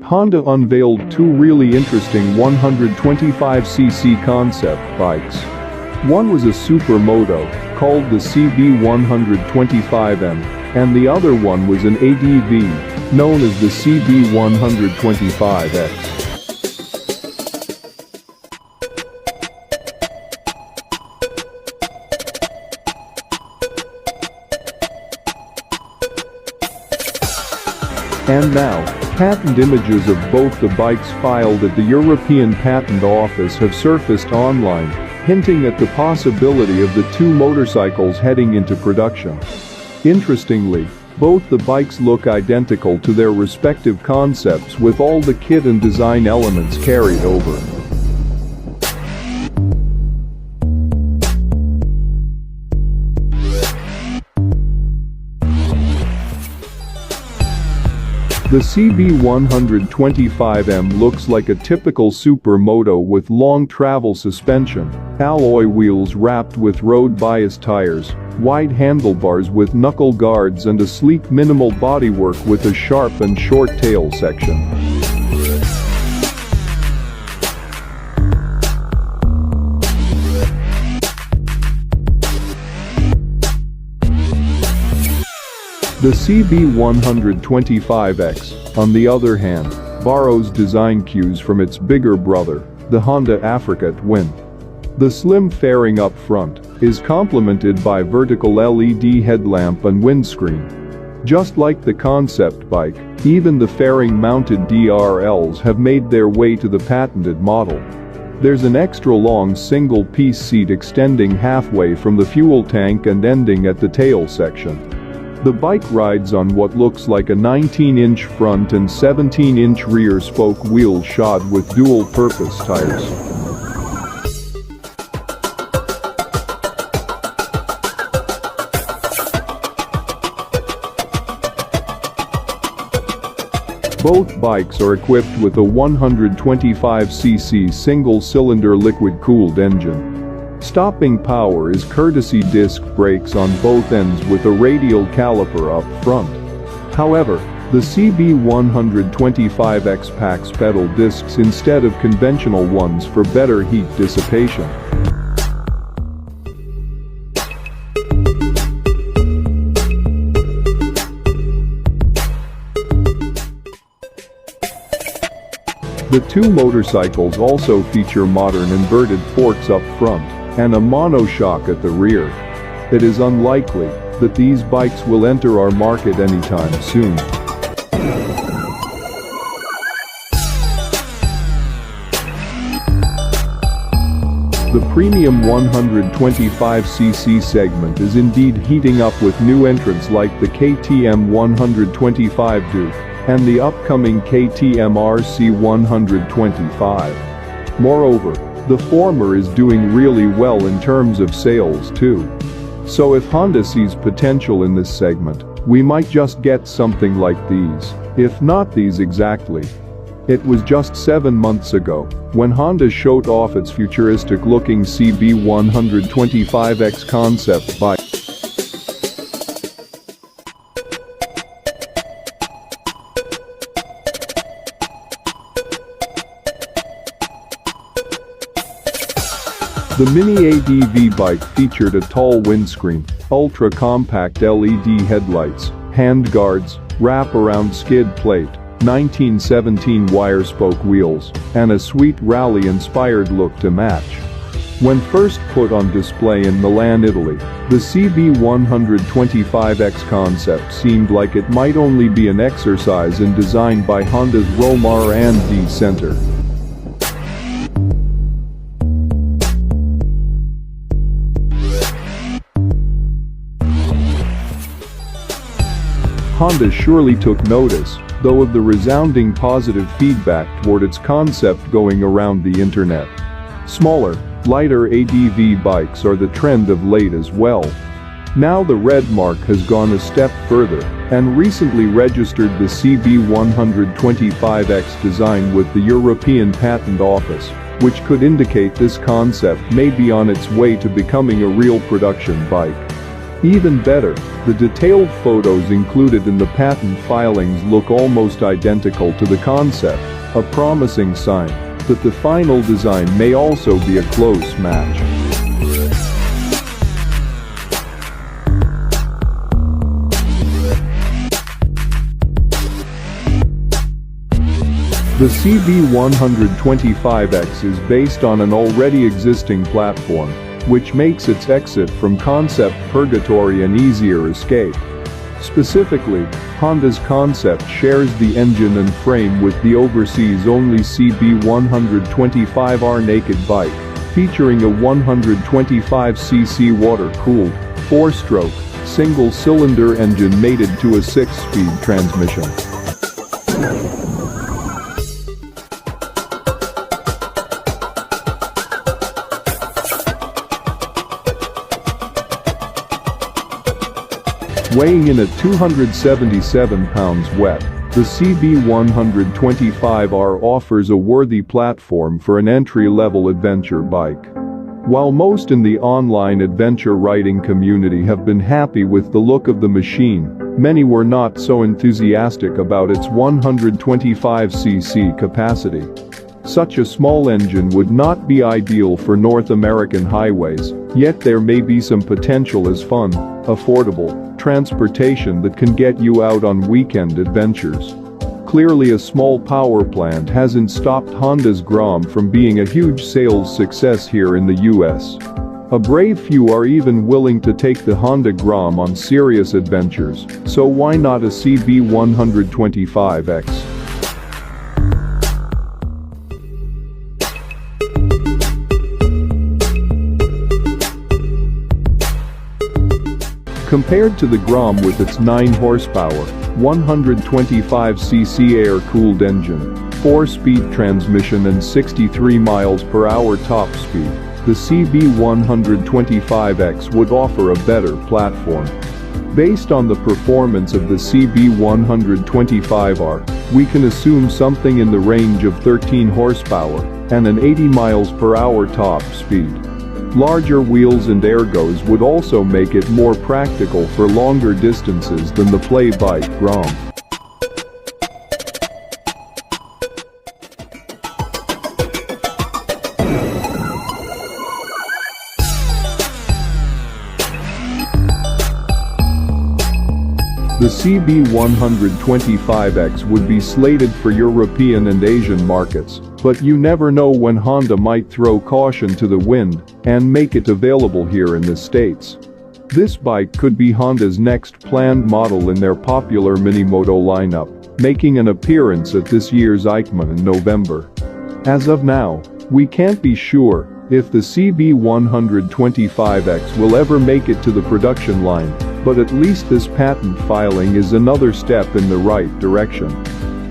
Honda unveiled two really interesting 125cc concept bikes. One was a supermoto, called the CB125M, and the other one was an ADV, known as the CB125X. And now, patent images of both the bikes filed at the European Patent Office have surfaced online, hinting at the possibility of the two motorcycles heading into production. Interestingly, both the bikes look identical to their respective concepts with all the kit and design elements carried over. The CB125M looks like a typical supermoto with long travel suspension, alloy wheels wrapped with road bias tires, wide handlebars with knuckle guards and a sleek minimal bodywork with a sharp and short tail section. The CB125X, on the other hand, borrows design cues from its bigger brother, the Honda Africa Twin. The slim fairing up front is complemented by vertical LED headlamp and windscreen. Just like the concept bike, even the fairing-mounted DRLs have made their way to the patented model. There's an extra-long single-piece seat extending halfway from the fuel tank and ending at the tail section. The bike rides on what looks like a 19-inch front and 17-inch rear spoke wheel shod with dual-purpose tires. Both bikes are equipped with a 125cc single-cylinder liquid-cooled engine. Stopping power is courtesy disc brakes on both ends with a radial caliper up front. However, the CB125X packs pedal discs instead of conventional ones for better heat dissipation. The two motorcycles also feature modern inverted forks up front and a monoshock at the rear. It is unlikely that these bikes will enter our market anytime soon. The premium 125cc segment is indeed heating up with new entrants like the KTM 125 Duke and the upcoming KTM RC 125. Moreover, the former is doing really well in terms of sales too. So if Honda sees potential in this segment, we might just get something like these, if not these exactly. It was just 7 months ago when Honda showed off its futuristic-looking CB125X concept bike. The Mini ADV bike featured a tall windscreen, ultra-compact LED headlights, handguards, wrap-around skid plate, 1917 wire-spoke wheels, and a sweet rally-inspired look to match. When first put on display in Milan, Italy, the CB125X concept seemed like it might only be an exercise in design by Honda's Romahr and D Center. Honda surely took notice, though, of the resounding positive feedback toward its concept going around the internet. Smaller, lighter ADV bikes are the trend of late as well. Now the Redmark has gone a step further and recently registered the CB125X design with the European Patent Office, which could indicate this concept may be on its way to becoming a real production bike. Even better, the detailed photos included in the patent filings look almost identical to the concept, a promising sign that the final design may also be a close match. The CB125X is based on an already existing platform, which makes its exit from concept purgatory an easier escape. Specifically, Honda's concept shares the engine and frame with the overseas-only CB125R naked bike, featuring a 125cc water-cooled, 4-stroke, single-cylinder engine mated to a 6-speed transmission. Weighing in at 277 pounds wet, the CB125R offers a worthy platform for an entry-level adventure bike. While most in the online adventure riding community have been happy with the look of the machine, many were not so enthusiastic about its 125cc capacity. Such a small engine would not be ideal for North American highways, yet there may be some potential as fun, affordable transportation that can get you out on weekend adventures. Clearly, a small power plant hasn't stopped Honda's Grom from being a huge sales success here in the US. A brave few are even willing to take the Honda Grom on serious adventures, so why not a CB125X? Compared to the Grom with its 9 horsepower, 125cc air-cooled engine, 4-speed transmission and 63 miles per hour top speed, the CB125X would offer a better platform. Based on the performance of the CB125R, we can assume something in the range of 13 horsepower and an 80 miles per hour top speed. Larger wheels and ergos would also make it more practical for longer distances than the Play Bike Grom. The CB125X would be slated for European and Asian markets, but you never know when Honda might throw caution to the wind and make it available here in the States. This bike could be Honda's next planned model in their popular Minimoto lineup, making an appearance at this year's EICMA in November. As of now, we can't be sure if the CB125X will ever make it to the production line, but at least this patent filing is another step in the right direction.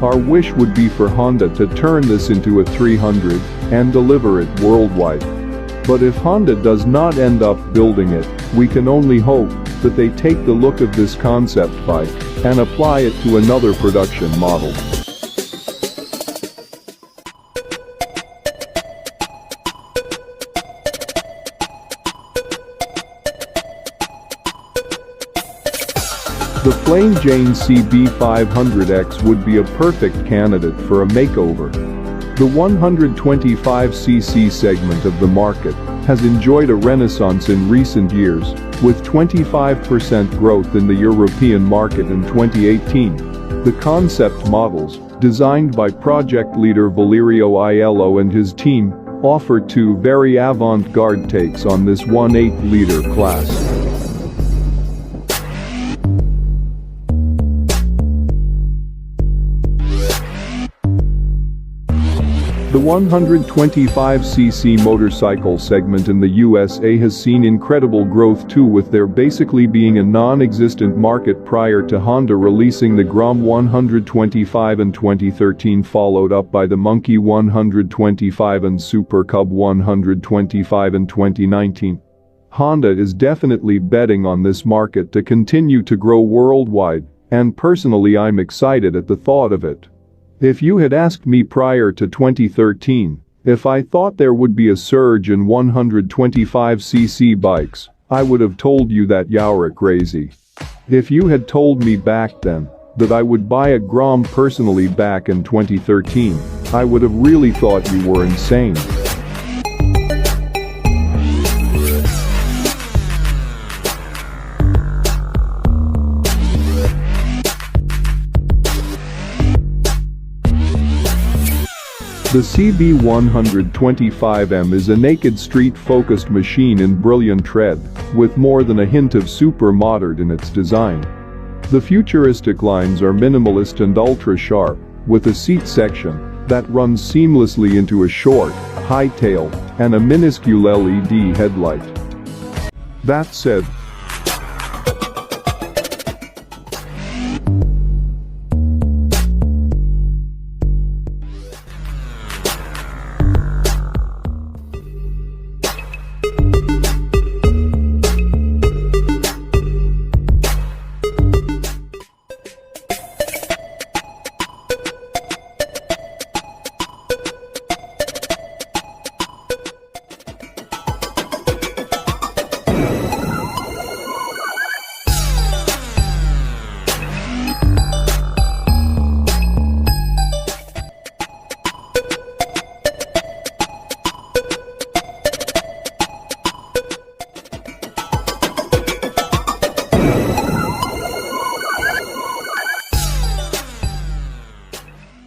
Our wish would be for Honda to turn this into a 300 and deliver it worldwide. But if Honda does not end up building it, we can only hope that they take the look of this concept bike and apply it to another production model. The plain Jane CB500X would be a perfect candidate for a makeover. The 125cc segment of the market has enjoyed a renaissance in recent years, with 25% growth in the European market in 2018. The concept models, designed by project leader Valerio Aiello and his team, offer two very avant-garde takes on this 1.8-liter class. The 125cc motorcycle segment in the USA has seen incredible growth too, with there basically being a non-existent market prior to Honda releasing the Grom 125 in 2013, followed up by the Monkey 125 and Super Cub 125 in 2019. Honda is definitely betting on this market to continue to grow worldwide, and personally I'm excited at the thought of it. If you had asked me prior to 2013 if I thought there would be a surge in 125cc bikes, I would have told you that you're crazy. If you had told me back then that I would buy a Grom personally back in 2013, I would have really thought you were insane. The CB125M is a naked street-focused machine in brilliant tread, with more than a hint of super modern in its design. The futuristic lines are minimalist and ultra-sharp, with a seat section that runs seamlessly into a short, high tail, and a minuscule LED headlight. That said,